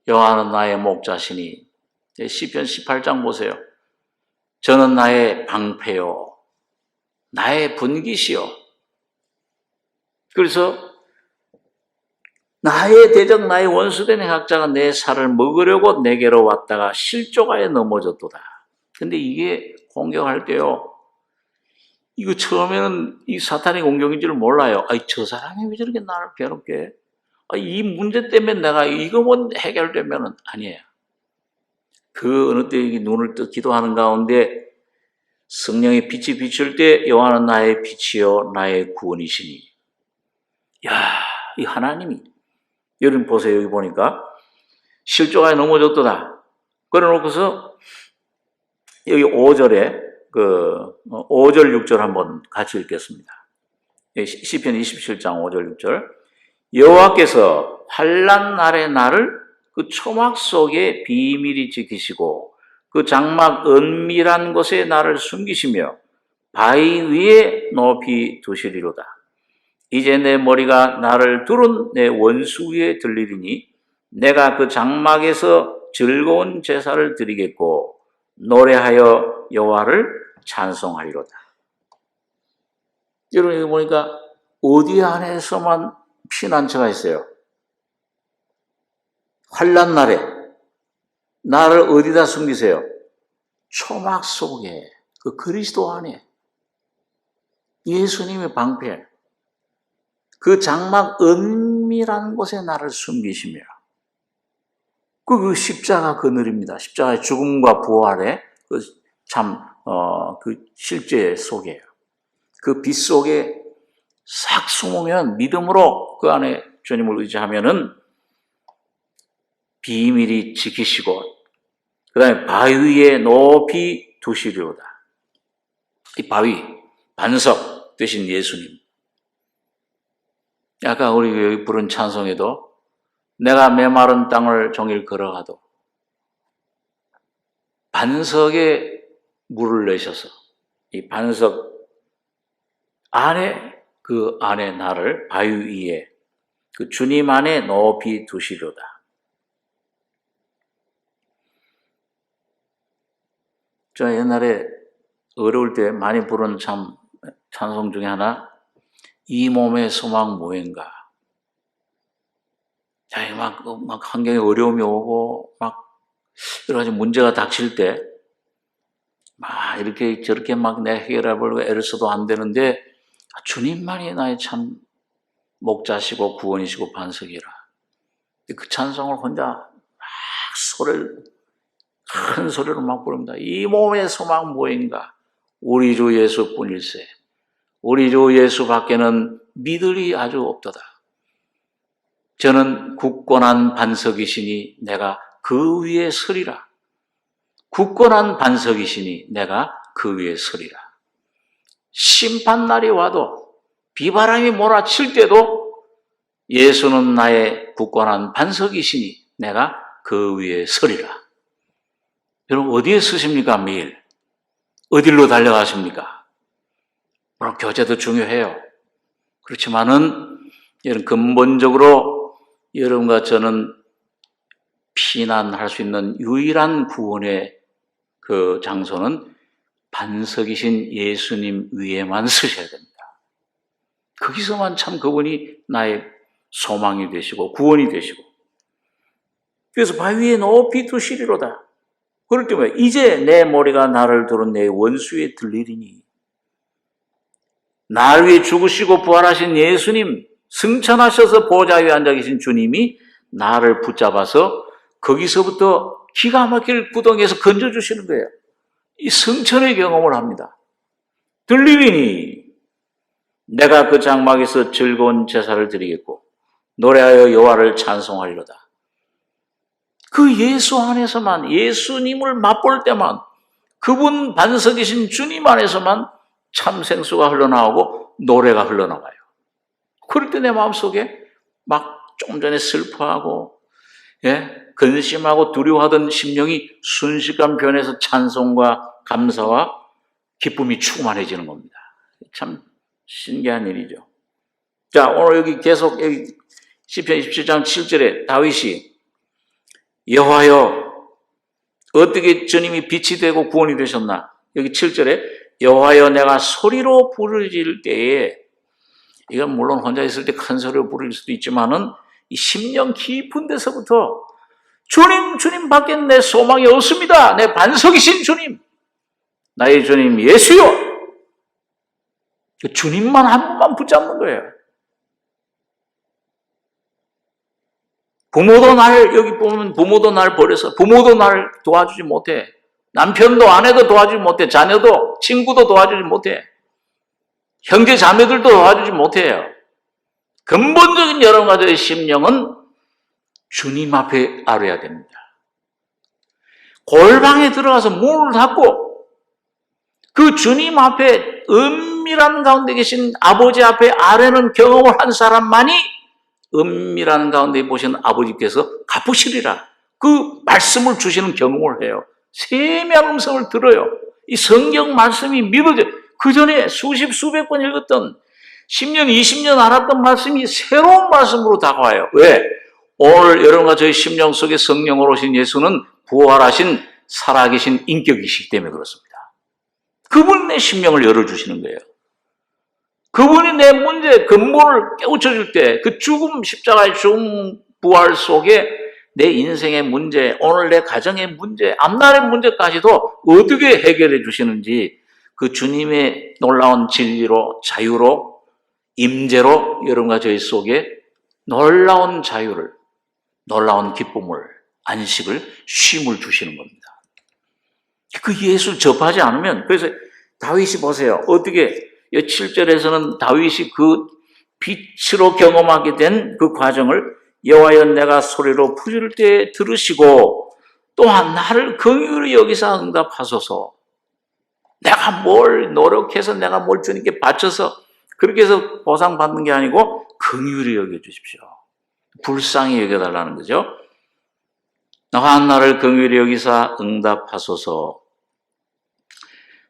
여호와는 나의 목자시니 시편 18장 보세요. 저는 나의 방패요, 나의 분깃이요. 그래서 나의 대적, 나의 원수된 행악자가 내 살을 먹으려고 내게로 왔다가 실족하에 넘어졌도다. 근데 이게 공격할 때요. 이거 처음에는 이 사탄의 공격인 줄 몰라요. 저 사람이 왜 저렇게 나를 괴롭게? 이 문제 때문에 내가 이거만 해결되면은 아니에요. 그 어느 때 눈을 떠 기도하는 가운데 성령의 빛이 비출 때 여호와는 나의 빛이요 나의 구원이시니. 이 하나님이 여러분 보세요. 여기 보니까 실족하에 넘어졌도다. 그래놓고서 여기 5절에 5절 6절 한번 같이 읽겠습니다. 시편 27장 5절 6절. 여호와께서 환난 날에 나를 그 초막 속에 비밀히 지키시고 그 장막 은밀한 곳에 나를 숨기시며 바위 위에 높이 두시리로다. 이제 내 머리가 나를 두른 내 원수 위에 들리리니 내가 그 장막에서 즐거운 제사를 드리겠고 노래하여 여호와를 찬송하리로다. 여러분 여기 보니까 어디 안에서만 피난처가 있어요? 환난 날에 나를 어디다 숨기세요? 초막 속에, 그 그리스도 안에 예수님의 방패, 그 장막 은밀한 곳에 나를 숨기시며 그 십자가 그늘입니다. 십자가의 죽음과 부활의 그 실제 속에요. 그 빛 속에 싹 숨으면 믿음으로 그 안에 주님을 의지하면은 비밀이 지키시고 그 다음에 바위 위에 높이 두시리로다. 이 바위, 반석 되신 예수님. 아까 우리 부른 찬송에도 내가 메마른 땅을 종일 걸어가도 반석에 물을 내셔서 이 반석 안에 그 안에 나를 바위 위에 그 주님 안에 높이 두시려다. 저 옛날에 어려울 때 많이 부른 찬송 중에 하나, 이 몸의 소망 무엇인가. 자, 막 환경에 어려움이 오고 막 여러 가지 문제가 닥칠 때 막 이렇게 저렇게 막 내 해결해보려고 애를 써도 안 되는데 주님만이 나의 참 목자시고 구원이시고 반석이라. 그 찬송을 혼자 막 큰 소리로 막 부릅니다. 이 몸의 소망 무엇인가? 우리 주 예수뿐일세. 우리 주 예수 밖에는 믿으리 아주 없도다. 저는 굳건한 반석이시니 내가 그 위에 서리라. 굳건한 반석이시니 내가 그 위에 서리라. 심판날이 와도 비바람이 몰아칠 때도 예수는 나의 굳건한 반석이시니 내가 그 위에 서리라. 여러분 어디에 서십니까? 매일 어디로 달려가십니까? 물론 교제도 중요해요. 그렇지만은 여러분 근본적으로 여러분과 저는 피난할 수 있는 유일한 구원의 그 장소는 반석이신 예수님 위에만 서셔야 됩니다. 거기서만 참 그분이 나의 소망이 되시고 구원이 되시고. 그래서 바위 위에 높이 두시리로다. 그럴 때면 이제 내 머리가 나를 두른 내 원수에 들리리니. 날 위해 죽으시고 부활하신 예수님, 승천하셔서 보좌 위에 앉아 계신 주님이 나를 붙잡아서 거기서부터 기가 막힐 구덩이에서 건져주시는 거예요. 이 승천의 경험을 합니다. 들리리니 내가 그 장막에서 즐거운 제사를 드리겠고 노래하여 여호와를 찬송하리로다. 그 예수 안에서만, 예수님을 맛볼 때만, 그분 반석이신 주님 안에서만 참 생수가 흘러나오고 노래가 흘러나와요. 그럴 때 내 마음속에 막 좀 전에 슬퍼하고 근심하고 두려워하던 심령이 순식간 변해서 찬송과 감사와 기쁨이 충만해지는 겁니다. 참 신기한 일이죠. 자, 오늘 여기 계속 여기 시편 27장 7절에 다윗이 여호와여 어떻게 주님이 빛이 되고 구원이 되셨나? 여기 7절에 여호와여 내가 소리로 부르짖을 때에, 이건 물론 혼자 있을 때 큰 소리로 부를 수도 있지만은 이 심령 깊은 데서부터 주님 밖에 내 소망이 없습니다. 내 반석이신 주님, 나의 주님 예수여, 주님만 한 번만 붙잡는 거예요. 부모도 여기 보면 부모도 날 버려서, 부모도 날 도와주지 못해. 남편도 아내도 도와주지 못해. 자녀도, 친구도 도와주지 못해. 형제 자매들도 도와주지 못해요. 근본적인 여러 가지의 심령은 주님 앞에 아뢰야 됩니다. 골방에 들어가서 문을 닫고 그 주님 앞에 은밀한 가운데 계신 아버지 앞에 아뢰는 경험을 한 사람만이 은밀한 가운데 보신 아버지께서 갚으시리라. 그 말씀을 주시는 경험을 해요. 세미한 음성을 들어요. 이 성경 말씀이 믿어져요. 그 전에 수백 번 읽었던 10년, 20년 알았던 말씀이 새로운 말씀으로 다가와요. 왜? 오늘 여러분과 저희 심령 속에 성령으로 오신 예수는 부활하신 살아계신 인격이시기 때문에 그렇습니다. 그분이 내 심령을 열어주시는 거예요. 그분이 내 문제, 근본을 깨우쳐줄 때 그 죽음, 십자가의 죽음, 부활 속에 내 인생의 문제, 오늘 내 가정의 문제, 앞날의 문제까지도 어떻게 해결해 주시는지 그 주님의 놀라운 진리로, 자유로, 임재로 여러분과 저희 속에 놀라운 자유를, 놀라운 기쁨을, 안식을, 쉼을 주시는 겁니다. 그 예수를 접하지 않으면, 그래서 다윗이 보세요. 어떻게 7절에서는 다윗이 그 빛으로 경험하게 된 그 과정을 여호와여 내가 소리로 부를 때 들으시고 또한 나를 긍휼히 여기사 응답하소서. 내가 뭘 노력해서 내가 뭘 주님께 바쳐서 그렇게 해서 보상받는 게 아니고 긍휼히 여겨주십시오. 불쌍히 여겨달라는 거죠. 나와 나를 긍휼히 여기사 응답하소서.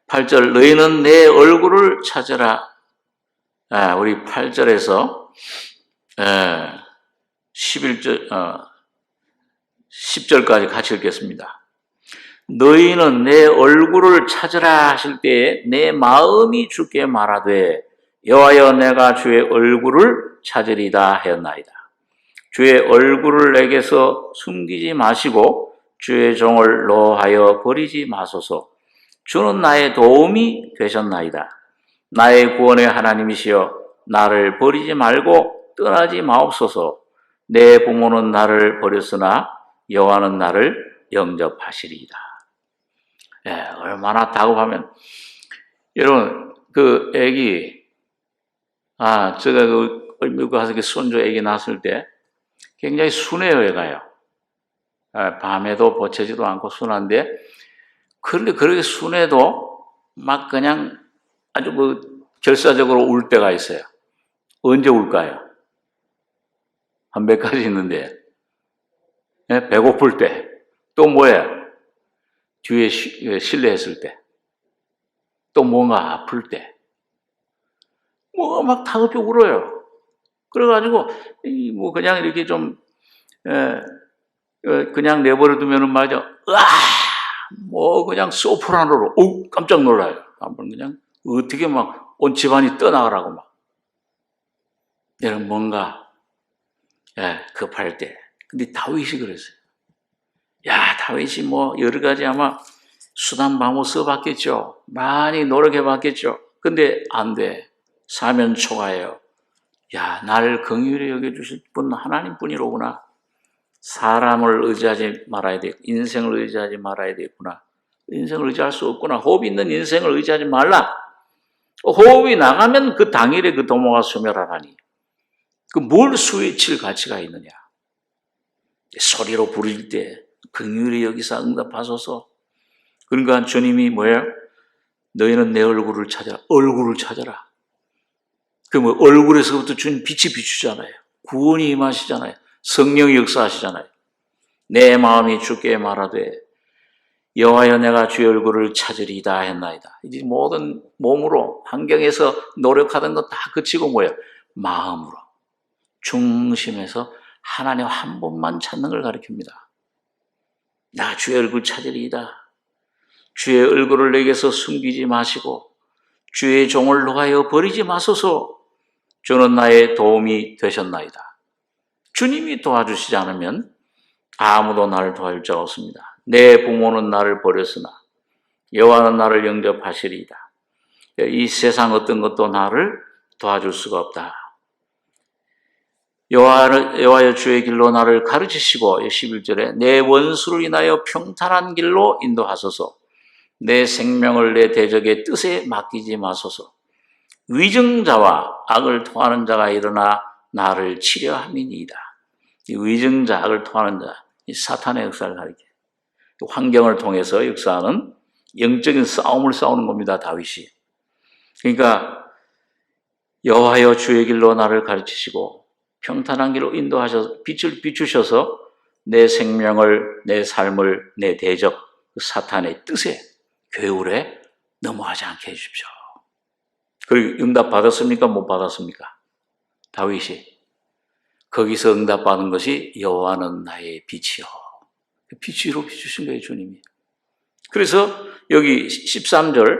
8절 너희는 내 얼굴을 찾으라. 우리 8절에서 10절까지 같이 읽겠습니다. 너희는 내 얼굴을 찾으라 하실 때에 내 마음이 주께 말하되 여호와여 내가 주의 얼굴을 찾으리다 하였나이다. 주의 얼굴을 내게서 숨기지 마시고 주의 종을 노하여 버리지 마소서. 주는 나의 도움이 되셨나이다. 나의 구원의 하나님이시여 나를 버리지 말고 떠나지 마옵소서. 내 부모는 나를 버렸으나 여호와는 나를 영접하시리이다. 얼마나 다급하면 여러분 그 애기 제가 미국 가서 손주 애기 낳았을 때 굉장히 순해요 애가요. 밤에도 보채지도 않고 순한데 그런데 그렇게 순해도 막 그냥 아주 결사적으로 울 때가 있어요. 언제 울까요? 한 몇 가지 있는데 배고플 때 또 뭐예요? 뒤에 실례했을 때 또 뭔가 아플 때 뭐가 막 다급히 울어요. 그래가지고 그냥 이렇게 좀 그냥 내버려 두면은 말이죠. 그냥 소프라노로 깜짝 놀라요. 한번 그냥 어떻게 막 온 집안이 떠나가라고 막. 여러분 뭔가 급할 때. 근데 다윗이 그랬어요. 다윗이 여러 가지 아마 수단 방법 써봤겠죠. 많이 노력해봤겠죠. 근데 안 돼. 사면 초가예요. 나를 긍휼히 여겨주실 분 하나님뿐이로구나. 사람을 의지하지 말아야 돼. 인생을 의지하지 말아야 되겠구나. 인생을 의지할 수 없구나. 호흡 있는 인생을 의지하지 말라. 호흡이 나가면 그 당일에 그 도모가 소멸하라니. 뭘 수위칠 가치가 있느냐. 소리로 부를 때 긍휼히 여기사 응답하소서. 그러니까 주님이 뭐예요? 너희는 내 얼굴을 찾아라. 얼굴을 찾아라. 얼굴에서부터 주님 빛이 비추잖아요. 구원이 임하시잖아요. 성령이 역사하시잖아요. 내 마음이 주께 말하되 여호와여 내가 주의 얼굴을 찾으리이다 했나이다. 이제 모든 몸으로 환경에서 노력하던 거 다 그치고 뭐예요? 마음으로 중심에서 하나님 한 분만 찾는 걸 가리킵니다. 나 주의 얼굴 찾으리이다. 주의 얼굴을 내게서 숨기지 마시고 주의 종을 노하여 버리지 마소서. 주는 나의 도움이 되셨나이다. 주님이 도와주시지 않으면 아무도 나를 도와줄 자가 없습니다. 내 부모는 나를 버렸으나 여호와는 나를 영접하시리이다. 이 세상 어떤 것도 나를 도와줄 수가 없다. 여호와여 주의 길로 나를 가르치시고 11절에 내 원수를 인하여 평탄한 길로 인도하소서. 내 생명을 내 대적의 뜻에 맡기지 마소서. 위증자와 악을 토하는 자가 일어나 나를 치려 함이니이다. 이 위증자, 악을 토하는 자, 이 사탄의 역사를 가리켜. 환경을 통해서 역사하는 영적인 싸움을 싸우는 겁니다, 다윗이. 그러니까 여호와여 주의 길로 나를 가르치시고 평탄한 길로 인도하셔서 빛을 비추셔서 내 생명을, 내 삶을, 내 대적, 사탄의 뜻에, 괴울에 넘어가지 않게 해주십시오. 그리고 응답 받았습니까? 못 받았습니까? 다윗이 거기서 응답받은 것이 여호와는 나의 빛이요. 빛으로 비추신 거예요, 주님이. 그래서 여기 13절에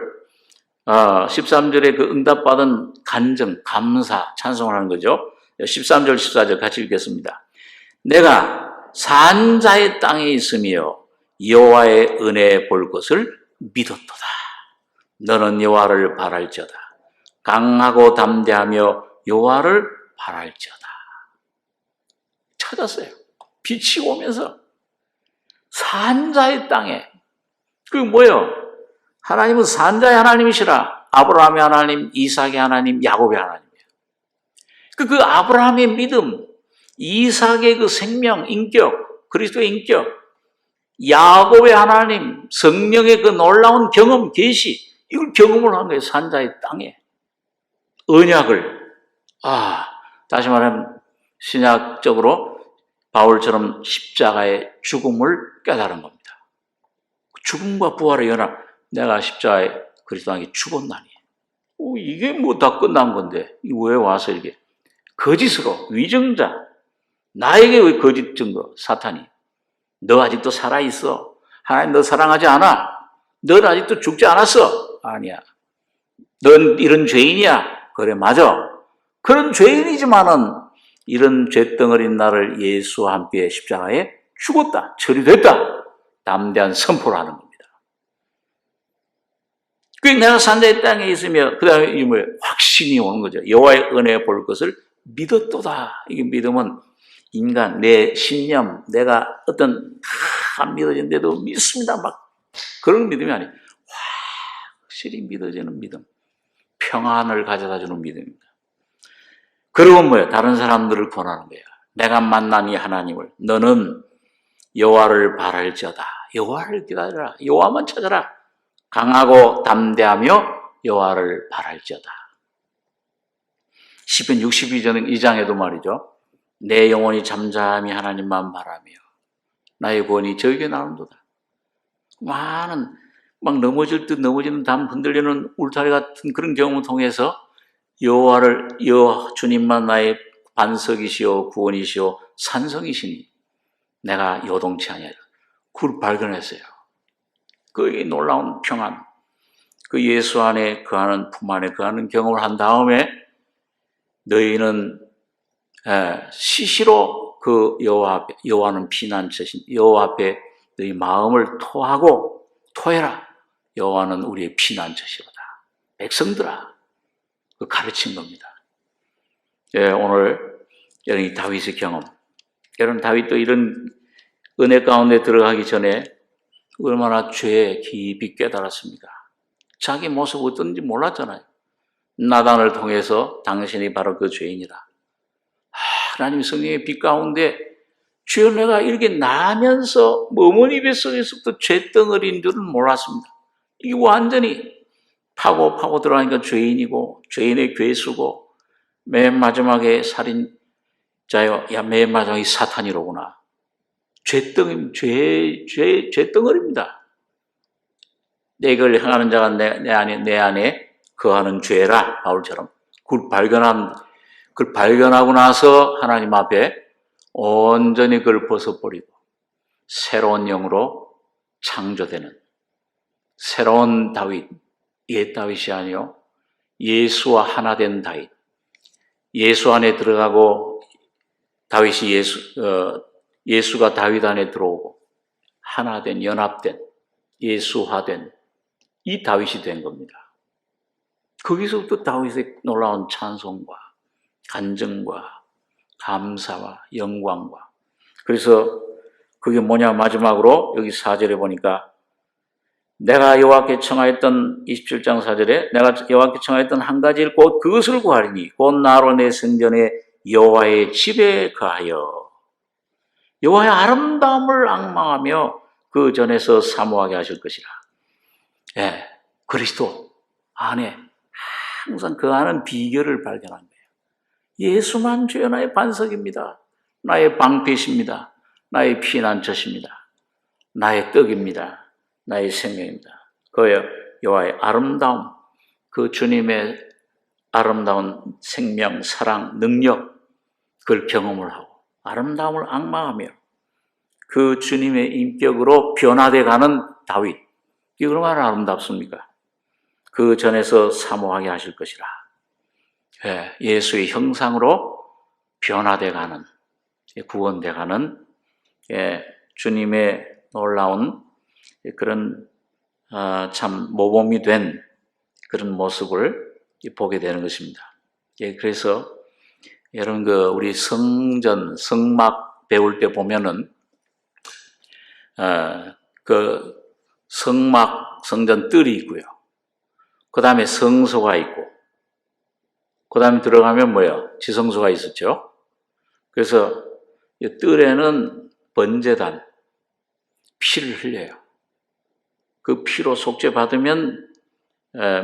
그 응답받은 간증, 감사, 찬송을 하는 거죠. 13절, 14절 같이 읽겠습니다. 내가 산자의 땅에 있으며 여호와의 은혜 볼 것을 믿었도다. 너는 여호와를 바랄지어다. 강하고 담대하며 여호와를 바랄지어다. 찾았어요. 빛이 오면서 산자의 땅에. 그게 뭐예요? 하나님은 산자의 하나님이시라. 아브라함의 하나님, 이삭의 하나님, 야곱의 하나님이에요. 그 아브라함의 믿음, 이삭의 그 생명, 인격, 그리스도의 인격, 야곱의 하나님, 성령의 그 놀라운 경험, 계시, 이걸 경험을 한 거예요. 산자의 땅에. 언약을. 다시 말하면 신약적으로 바울처럼 십자가의 죽음을 깨달은 겁니다. 죽음과 부활의 연합. 내가 십자가에 그리스도에게 죽었나니. 이게 뭐 다 끝난 건데 왜 와서 이게 거짓으로 위증자. 나에게 왜 거짓 증거? 사탄이. 너 아직도 살아있어. 하나님 너 사랑하지 않아. 넌 아직도 죽지 않았어. 아니야. 넌 이런 죄인이야. 그래 맞아. 그런 죄인이지만은 이런 죄덩어린 나를 예수와 함께 십자가에 죽었다. 처리됐다. 담대한 선포를 하는 겁니다. 그 내가 산자의 땅에 있으며 그 다음에 이 뭐예요? 확신이 오는 거죠. 여호와의 은혜에 볼 것을 믿었도다. 이게 믿음은 인간, 내 신념, 내가 어떤 안 믿어진데도 믿습니다. 막 그런 믿음이 아니에요. 확실히 믿어지는 믿음. 평안을 가져다 주는 믿음입니다. 그리고 뭐예요? 다른 사람들을 권하는 거예요. 내가 만난 이 하나님을 너는 여호와를 바랄지어다. 여호와를 기다려라. 여호와만 찾아라. 강하고 담대하며 여호와를 바랄지어다. 시편 62장에도 말이죠. 내 영혼이 잠잠히 하나님만 바라며 나의 구원이 저에게 나온도다. 많은 막 넘어질 듯 넘어지는 담 흔들리는 울타리 같은 그런 경험을 통해서 여호와 주님만 나의 반석이시오 구원이시오 산성이시니 내가 요동치 아니하리라. 그걸 발견했어요. 그 놀라운 평안, 그 예수 안에 거하는 품 안에 거하는 경험을 한 다음에 너희는 시시로 그 여호와는 피난처신 여호와 앞에 너희 마음을 토해라. 여호와는 우리의 피난처시로다. 백성들아, 그 가르친 겁니다. 오늘 여러분 다윗의 경험, 여러분 다윗도 이런 은혜 가운데 들어가기 전에 얼마나 죄에 깊이 깨달았습니까? 자기 모습 어떤지 몰랐잖아요. 나단을 통해서 당신이 바로 그 죄인이라. 하나님 성령의 빛 가운데 주여 내가 이렇게 나면서 어머니 뱃속에서부터 죄덩어리인 줄은 몰랐습니다. 이게 완전히 파고 들어가니까 죄인이고 죄인의 괴수고 맨 마지막에 살인자요. 맨 마지막에 사탄이로구나. 죄덩어리입니다. 이걸 행하는 자가 내 안에 거하는 죄라 바울처럼 그걸 발견하고 나서 하나님 앞에 온전히 그걸 벗어버리고 새로운 영으로 창조되는 새로운 다윗, 옛 다윗이 아니요 예수와 하나 된 다윗, 예수 안에 들어가고 다윗이 예수가 다윗 안에 들어오고 하나 된 연합된 예수화된 이 다윗이 된 겁니다. 거기서부터 다윗의 놀라운 찬송과 간증과 감사와 영광과 그래서 그게 뭐냐 마지막으로 여기 4절에 보니까 내가 여호와께 청하였던 27장 4절에 내가 여호와께 청하였던 한 가지 일 곧 그것을 구하리니 곧 나로 내 성전에 여호와의 집에 거하여 여호와의 아름다움을 앙망하며 그 전에서 사모하게 하실 것이라. 그리스도 안에 항상 그 안은 비결을 발견한 거예요. 예수만 주여 나의 반석입니다. 나의 방패십니다. 나의 피난처십니다. 나의 떡입니다. 나의 생명입니다. 그 여호와의 아름다움, 그 주님의 아름다운 생명, 사랑, 능력 그걸 경험을 하고 아름다움을 앙망하며 그 주님의 인격으로 변화돼 가는 다윗. 이게 얼마나 아름답습니까? 그 전에서 사모하게 하실 것이라. 예수의 형상으로 변화돼 가는, 구원돼 가는 주님의 놀라운 그런 참 모범이 된 그런 모습을 보게 되는 것입니다. 그래서 여러분 우리 성전, 성막 배울 때 보면은 그 성막, 성전 뜰이 있고요. 그 다음에 성소가 있고, 그 그 다음에 들어가면 뭐예요? 지성소가 있었죠. 그래서 이 뜰에는 번제단, 피를 흘려요. 그 피로 속죄받으면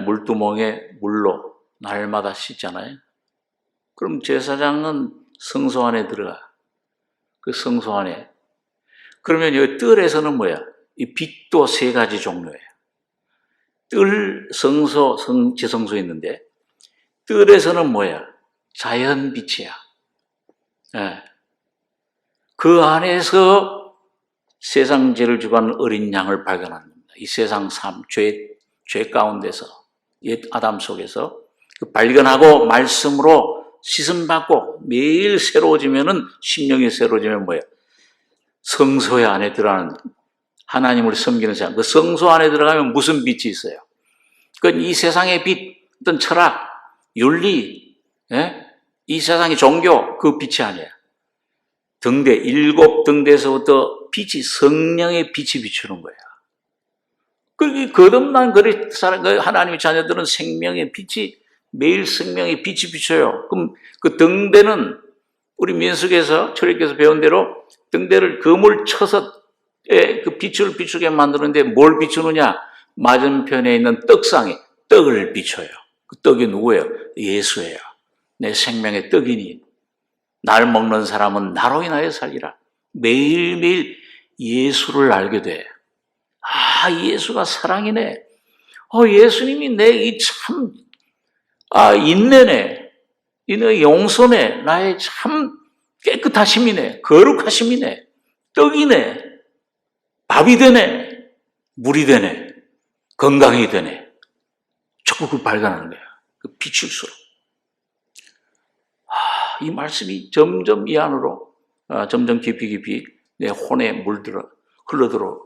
물두멍에 물로 날마다 씻잖아요. 그럼 제사장은 성소 안에 들어가. 그 성소 안에. 그러면 이 뜰에서는 뭐야? 이 빛도 세 가지 종류예요. 뜰, 성소, 지성소 있는데 뜰에서는 뭐야? 자연 빛이야. 예. 그 안에서 세상 죄를 지고 하는 어린 양을 발견하는 겁니다. 이 세상 삶, 죄 가운데서, 옛 아담 속에서 그 발견하고 말씀으로 씻음받고 매일 새로워지면은, 심령이 새로워지면 뭐예요? 성소의 안에 들어가는 하나님을 섬기는 사람. 그 성소 안에 들어가면 무슨 빛이 있어요? 그건 이 세상의 빛, 어떤 철학, 윤리, 예? 이 세상의 종교, 그 빛이 아니에요. 등대, 7 등대에서부터 빛이, 성령의 빛이 비추는 거예요. 그 거듭난 하나님의 자녀들은 생명의 빛이, 매일 생명의 빛이 비춰요. 그럼 그 등대는 우리 민숙에서, 철학에서 배운 대로 등대를 금을 쳐서 그 빛을 비추게 만드는데 뭘 비추느냐? 맞은편에 있는 떡상에 떡을 비춰요. 그 떡이 누구예요? 예수예요. 내 생명의 떡이니 날 먹는 사람은 나로 인하여 살리라. 매일매일 예수를 알게 돼. 아, 예수가 사랑이네. 예수님이 내 이 참, 인내네. 이 용서네. 나의 참 깨끗하심이네. 거룩하심이네. 떡이네. 밥이 되네. 물이 되네. 건강이 되네. 자꾸 그걸 발견하는 거야. 그 비출수록. 이 말씀이 점점 이 안으로, 점점 깊이 내 혼에 물들어, 흘러들어,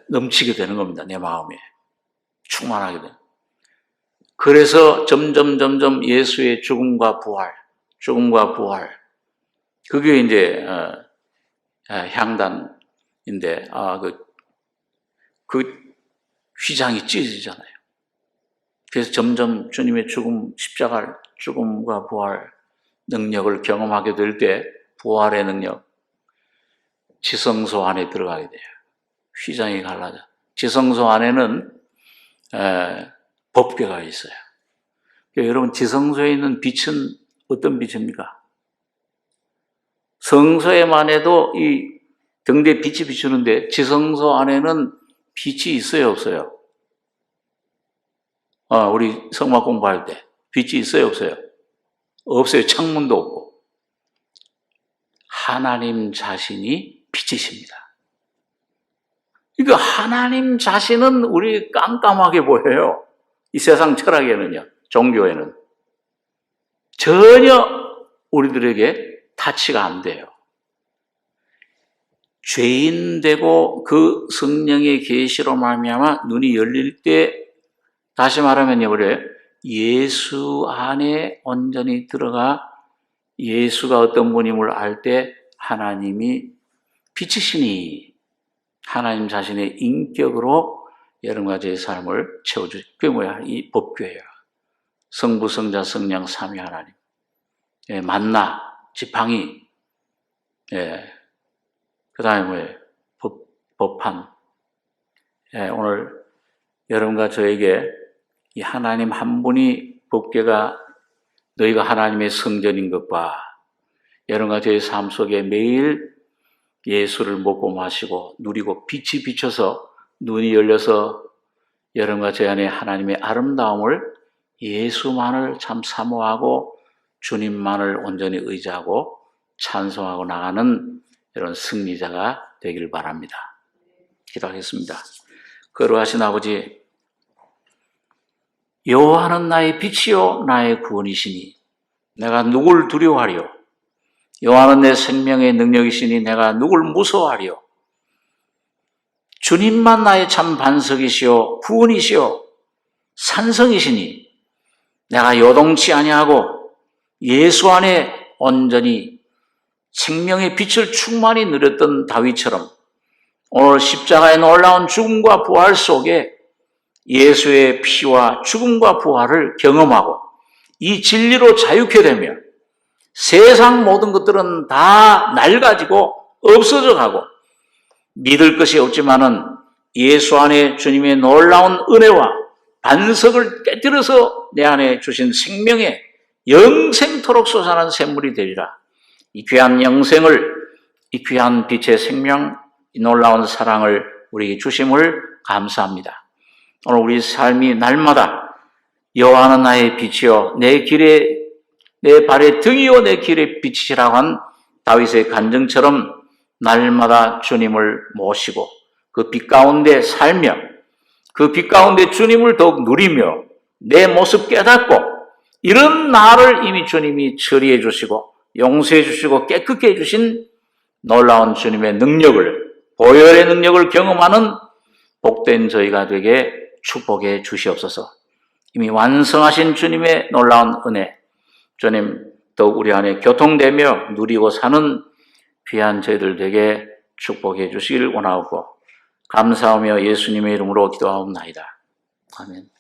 넘치게 되는 겁니다. 내 마음에. 충만하게 돼. 그래서 점점 예수의 죽음과 부활. 그게 이제, 향단인데, 그 휘장이 찢어지잖아요. 그래서 점점 주님의 십자가 죽음과 부활 능력을 경험하게 될 때, 부활의 능력, 지성소 안에 들어가게 돼요. 휘장이 갈라져. 지성소 안에는 법궤가 있어요. 그러니까 여러분, 지성소에 있는 빛은 어떤 빛입니까? 성소에만 해도 이 등대 빛이 비추는데 지성소 안에는 빛이 있어요, 없어요? 우리 성막 공부할 때 빛이 있어요, 없어요? 없어요. 창문도 없고. 하나님 자신이 빛이십니다. 그러니까 하나님 자신은 우리 깜깜하게 보여요. 이 세상 철학에는요, 종교에는. 전혀 우리들에게 타치가 안 돼요. 죄인 되고 그 성령의 계시로 말미암아 눈이 열릴 때, 다시 말하면요, 그래요. 예수 안에 온전히 들어가 예수가 어떤 분임을 알 때 하나님이 빛이시니 하나님 자신의 인격으로 여러분과 저의 삶을 채워주시. 그게 뭐야? 이 법궤예요. 성부, 성자, 성령, 삼위 하나님. 만나, 지팡이. 그 다음에 뭐예요? 법판. 오늘 여러분과 저에게 이 하나님 한 분이 법궤가 너희가 하나님의 성전인 것과 여러분과 저의 삶 속에 매일 예수를 먹고 마시고 누리고 빛이 비춰서 눈이 열려서 여러분과 제 안에 하나님의 아름다움을, 예수만을 참 사모하고 주님만을 온전히 의지하고 찬송하고 나가는 이런 승리자가 되길 바랍니다. 기도하겠습니다. 거룩하신 아버지, 여호와는 나의 빛이요 나의 구원이시니 내가 누굴 두려워하리요? 여호와는 내 생명의 능력이시니 내가 누굴 무서워하리요? 주님만 나의 참 반석이시요 구원이시요 산성이시니 내가 요동치 아니하고 예수 안에 온전히 생명의 빛을 충만히 누렸던 다윗처럼 오늘 십자가에 놀라운 죽음과 부활 속에 예수의 피와 죽음과 부활을 경험하고 이 진리로 자유케 되며 세상 모든 것들은 다 낡아지고 없어져 가고 믿을 것이 없지만은 예수 안에 주님의 놀라운 은혜와 반석을 깨뜨려서 내 안에 주신 생명의 영생토록 솟아난 샘물이 되리라. 이 귀한 영생을, 이 귀한 빛의 생명, 이 놀라운 사랑을 우리에게 주심을 감사합니다. 오늘 우리 삶이 날마다 여호와는 나의 빛이요 내 길에 내 발의 등이요 내 길에 빛이시라고 한 다윗의 간증처럼 날마다 주님을 모시고 그 빛 가운데 살며 그 빛 가운데 주님을 더욱 누리며 내 모습 깨닫고 이런 나를 이미 주님이 처리해 주시고 용서해 주시고 깨끗게 해주신 놀라운 주님의 능력을, 보혈의 능력을 경험하는 복된 저희가 되게 축복해 주시옵소서. 이미 완성하신 주님의 놀라운 은혜, 주님 더욱 우리 안에 교통되며 누리고 사는 귀한 저희들 되게 축복해 주시길 원하고 감사하며 예수님의 이름으로 기도하옵나이다. 아멘.